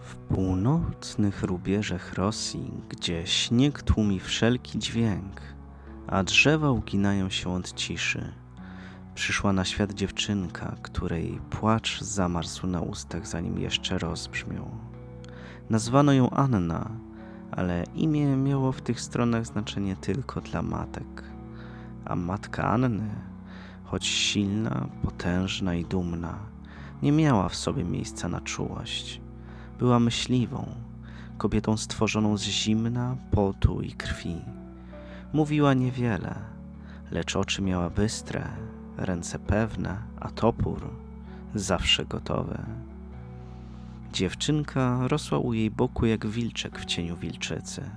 W północnych rubieżach Rosji, gdzie śnieg tłumi wszelki dźwięk, a drzewa uginają się od ciszy, przyszła na świat dziewczynka, której płacz zamarzł na ustach, zanim jeszcze rozbrzmiał. Nazwano ją Anna, ale imię miało w tych stronach znaczenie tylko dla matek. A matka Anny, choć silna, potężna i dumna, nie miała w sobie miejsca na czułość. Była myśliwą, kobietą stworzoną z zimna, potu i krwi. Mówiła niewiele, lecz oczy miała bystre, ręce pewne, a topór zawsze gotowy. Dziewczynka rosła u jej boku jak wilczek w cieniu wilczycy.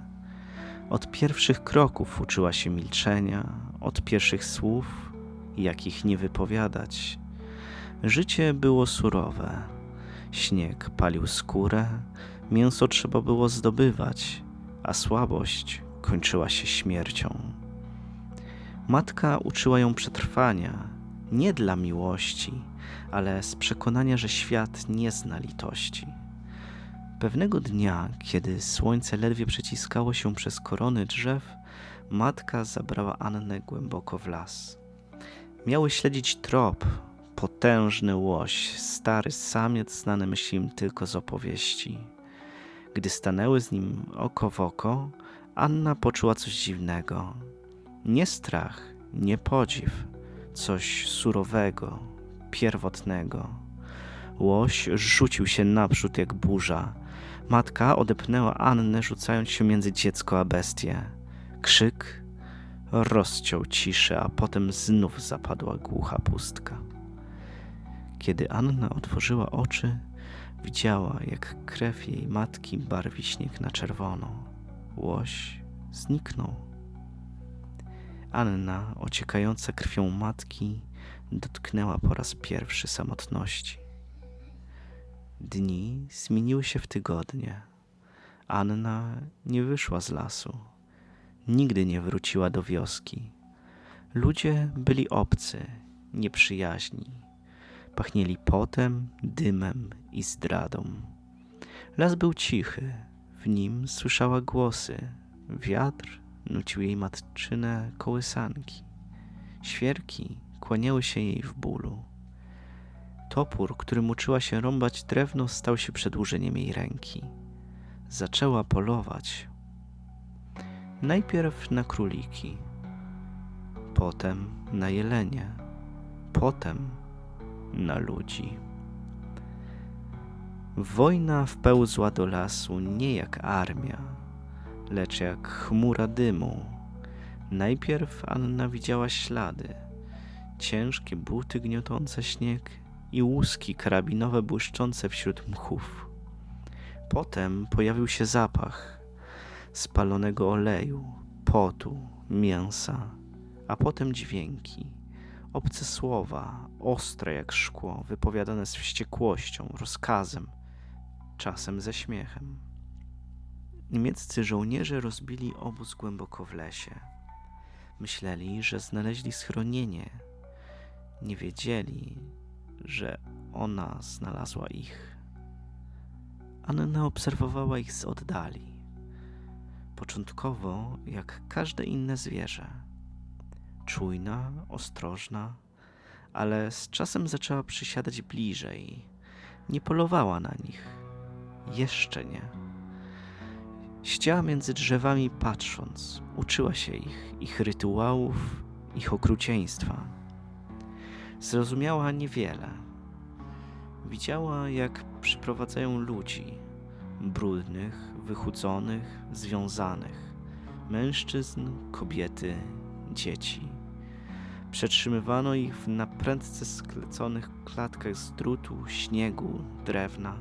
Od pierwszych kroków uczyła się milczenia, od pierwszych słów, jakich nie wypowiadać. Życie było surowe. Śnieg palił skórę, mięso trzeba było zdobywać, a słabość kończyła się śmiercią. Matka uczyła ją przetrwania, nie dla miłości, ale z przekonania, że świat nie zna litości. Pewnego dnia, kiedy słońce ledwie przeciskało się przez korony drzew, matka zabrała Annę głęboko w las. Miały śledzić trop, potężny łoś, stary samiec znany myśli tylko z opowieści. Gdy stanęły z nim oko w oko, Anna poczuła coś dziwnego. Nie strach, nie podziw, coś surowego, pierwotnego. Łoś rzucił się naprzód jak burza. Matka odepchnęła Annę, rzucając się między dziecko a bestię. Krzyk rozciął ciszę, a potem znów zapadła głucha pustka. Kiedy Anna otworzyła oczy, widziała, jak krew jej matki barwi śnieg na czerwono. Łoś zniknął. Anna, ociekająca krwią matki, dotknęła po raz pierwszy samotności. Dni zmieniły się w tygodnie. Anna nie wyszła z lasu. Nigdy nie wróciła do wioski. Ludzie byli obcy, nieprzyjaźni. Pachnieli potem, dymem i zdradą. Las był cichy, w nim słyszała głosy. Wiatr nucił jej matczyne kołysanki. Świerki kłaniały się jej w bólu. Topór, którym uczyła się rąbać drewno, stał się przedłużeniem jej ręki. Zaczęła polować. Najpierw na króliki, potem na jelenie, potem na ludzi. Wojna wpełzła do lasu nie jak armia, lecz jak chmura dymu. Najpierw Anna widziała ślady, ciężkie buty gniotące śnieg i łuski karabinowe błyszczące wśród mchów. Potem pojawił się zapach spalonego oleju, potu, mięsa, a potem dźwięki, obce słowa, ostre jak szkło, wypowiadane z wściekłością, rozkazem, czasem ze śmiechem. Niemieccy żołnierze rozbili obóz głęboko w lesie. Myśleli, że znaleźli schronienie. Nie wiedzieli, że ona znalazła ich. Anna obserwowała ich z oddali. Początkowo jak każde inne zwierzę. Czujna, ostrożna, ale z czasem zaczęła przysiadać bliżej. Nie polowała na nich. Jeszcze nie. Siedziała między drzewami patrząc. Uczyła się ich rytuałów, ich okrucieństwa. Zrozumiała niewiele. Widziała, jak przyprowadzają ludzi, brudnych, wychudzonych, związanych, mężczyzn, kobiety, dzieci. Przetrzymywano ich w naprędce skleconych klatkach z drutu, śniegu, drewna.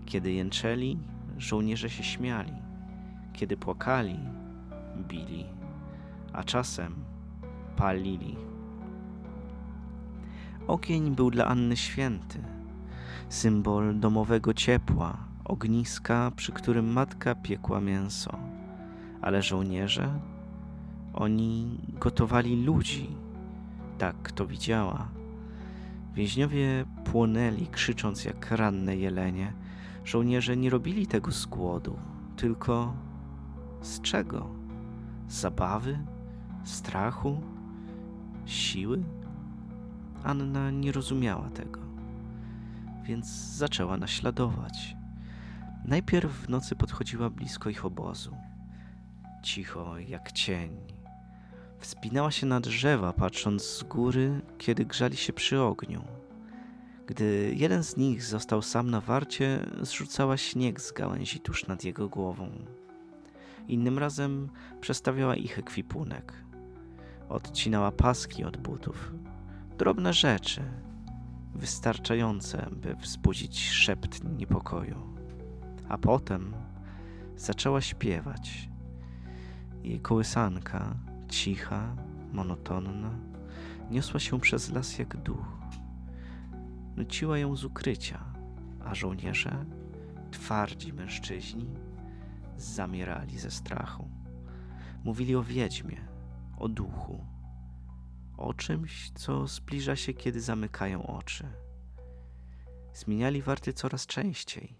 Kiedy jęczeli, żołnierze się śmiali. Kiedy płakali, bili, a czasem palili. Ogień był dla Anny święty, symbol domowego ciepła, ogniska, przy którym matka piekła mięso. Ale żołnierze, oni gotowali ludzi. Tak to widziała. Więźniowie płonęli, krzycząc jak ranne jelenie. Żołnierze nie robili tego z głodu, tylko z czego? Z zabawy? Strachu? Siły? Anna nie rozumiała tego, więc zaczęła naśladować. Najpierw w nocy podchodziła blisko ich obozu. Cicho jak cień. Wspinała się na drzewa, patrząc z góry, kiedy grzali się przy ogniu. Gdy jeden z nich został sam na warcie, zrzucała śnieg z gałęzi tuż nad jego głową. Innym razem przestawiała ich ekwipunek. Odcinała paski od butów. Drobne rzeczy, wystarczające, by wzbudzić szept niepokoju. A potem zaczęła śpiewać. Jej kołysanka, cicha, monotonna, niosła się przez las jak duch. Nuciła ją z ukrycia, a żołnierze, twardzi mężczyźni, zamierali ze strachu. Mówili o wiedźmie, o duchu, o czymś, co zbliża się, kiedy zamykają oczy. Zmieniali warty coraz częściej.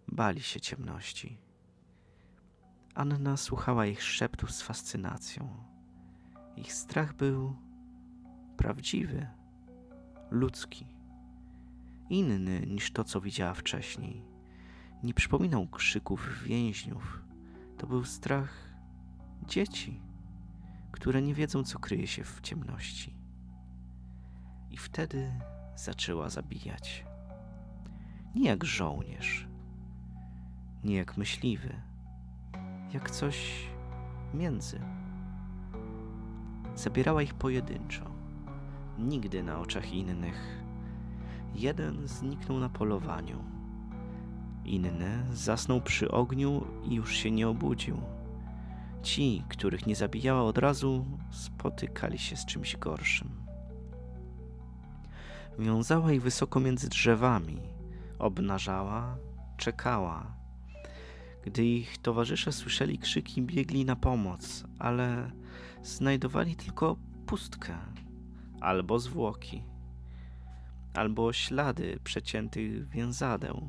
Bali się ciemności. Anna słuchała ich szeptów z fascynacją. Ich strach był prawdziwy, ludzki, inny niż to, co widziała wcześniej. Nie przypominał krzyków więźniów. To był strach dzieci, które nie wiedzą, co kryje się w ciemności. I wtedy zaczęła zabijać. Nie jak żołnierz, nie jak myśliwy, jak coś między. Zabierała ich pojedynczo, nigdy na oczach innych. Jeden zniknął na polowaniu, inny zasnął przy ogniu i już się nie obudził. Ci, których nie zabijała od razu, spotykali się z czymś gorszym. Wiązała ich wysoko między drzewami, obnażała, czekała. Gdy ich towarzysze słyszeli krzyki, biegli na pomoc, ale znajdowali tylko pustkę, albo zwłoki, albo ślady przeciętych więzadeł.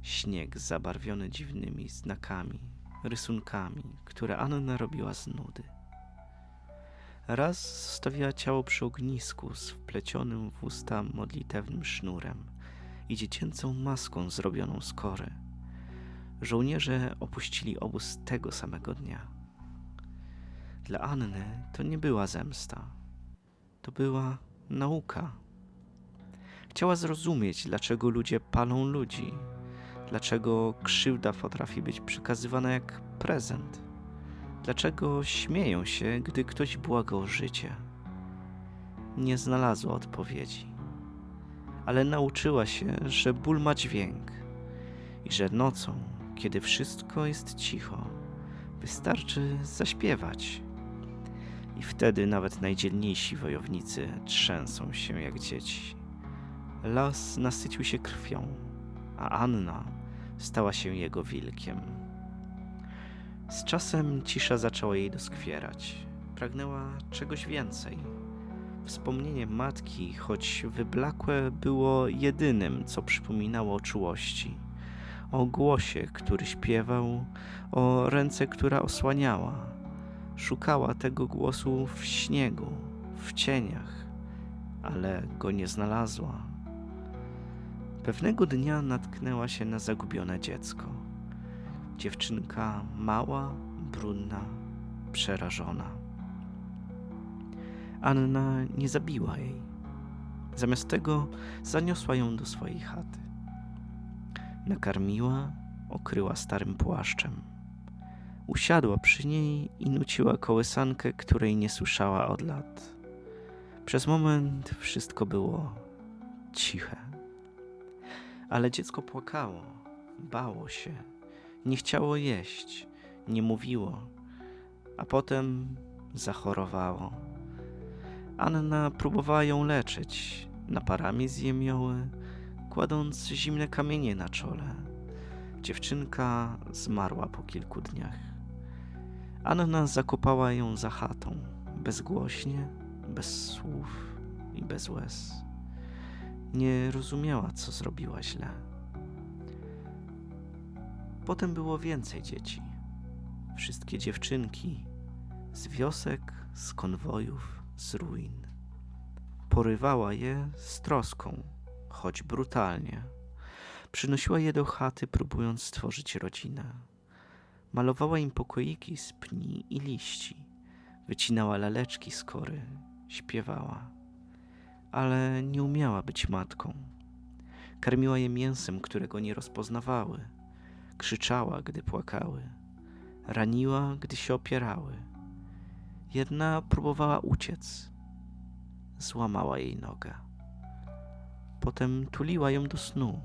Śnieg zabarwiony dziwnymi znakami, rysunkami, które Anna robiła z nudy. Raz zostawiła ciało przy ognisku z wplecionym w usta modlitewnym sznurem i dziecięcą maską zrobioną z kory. Żołnierze opuścili obóz tego samego dnia. Dla Anny to nie była zemsta. To była nauka. Chciała zrozumieć, dlaczego ludzie palą ludzi, dlaczego krzywda potrafi być przekazywana jak prezent, dlaczego śmieją się, gdy ktoś błaga o życie. Nie znalazła odpowiedzi, ale nauczyła się, że ból ma dźwięk i że nocą, kiedy wszystko jest cicho, wystarczy zaśpiewać. I wtedy nawet najdzielniejsi wojownicy trzęsą się jak dzieci. Las nasycił się krwią, a Anna stała się jego wilkiem. Z czasem cisza zaczęła jej doskwierać. Pragnęła czegoś więcej. Wspomnienie matki, choć wyblakłe, było jedynym, co przypominało o czułości. O głosie, który śpiewał, o ręce, która osłaniała. Szukała tego głosu w śniegu, w cieniach, ale go nie znalazła. Pewnego dnia natknęła się na zagubione dziecko. Dziewczynka mała, brudna, przerażona. Anna nie zabiła jej. Zamiast tego zaniosła ją do swojej chaty. Nakarmiła, okryła starym płaszczem. Usiadła przy niej i nuciła kołysankę, której nie słyszała od lat. Przez moment wszystko było ciche. Ale dziecko płakało, bało się, nie chciało jeść, nie mówiło, a potem zachorowało. Anna próbowała ją leczyć naparami z jemioły, kładąc zimne kamienie na czole. Dziewczynka zmarła po kilku dniach. Anna zakopała ją za chatą, bezgłośnie, bez słów i bez łez. Nie rozumiała, co zrobiła źle. potem było więcej dzieci. Wszystkie dziewczynki z wiosek, z konwojów, z ruin. Porywała je z troską, choć brutalnie. Przynosiła je do chaty, próbując stworzyć rodzinę. Malowała im pokoiki z pni i liści. Wycinała laleczki z kory, śpiewała. Ale nie umiała być matką. Karmiła je mięsem, którego nie rozpoznawały. Krzyczała, gdy płakały. Raniła, gdy się opierały. Jedna próbowała uciec. Złamała jej nogę. Potem tuliła ją do snu.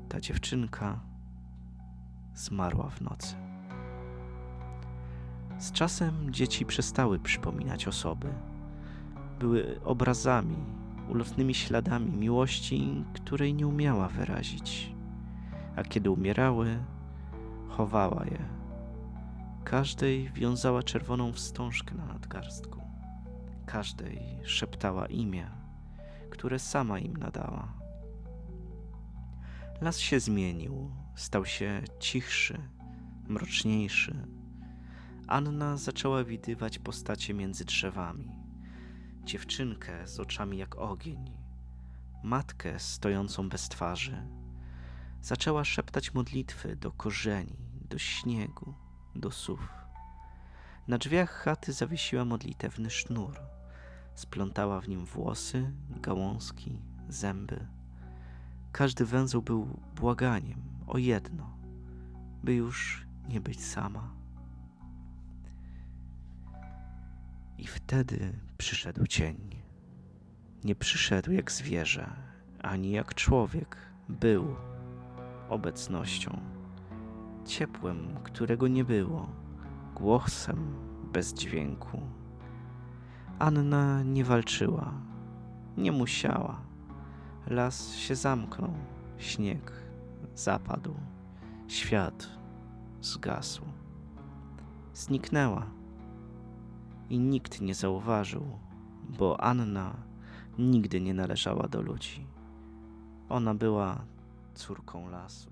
Ta dziewczynka zmarła w nocy. Z czasem dzieci przestały przypominać osoby. Były obrazami, ulotnymi śladami miłości, której nie umiała wyrazić. A kiedy umierały, chowała je. Każdej wiązała czerwoną wstążkę na nadgarstku. Każdej szeptała imię, które sama im nadała. Las się zmienił, stał się cichszy, mroczniejszy. Anna zaczęła widywać postacie między drzewami. Dziewczynkę z oczami jak ogień, matkę stojącą bez twarzy. Zaczęła szeptać modlitwy do korzeni, do śniegu, do słów. Na drzwiach chaty zawiesiła modlitewny sznur. Splątała w nim włosy, gałązki, zęby. Każdy węzeł był błaganiem o jedno, by już nie być sama. I wtedy przyszedł cień. Nie przyszedł jak zwierzę, ani jak człowiek. Był obecnością. Ciepłem, którego nie było. Głosem bez dźwięku. Anna nie walczyła. Nie musiała. Las się zamknął. Śnieg zapadł. Świat zgasł. Zniknęła. I nikt nie zauważył, bo Anna nigdy nie należała do ludzi. Ona była córką lasu.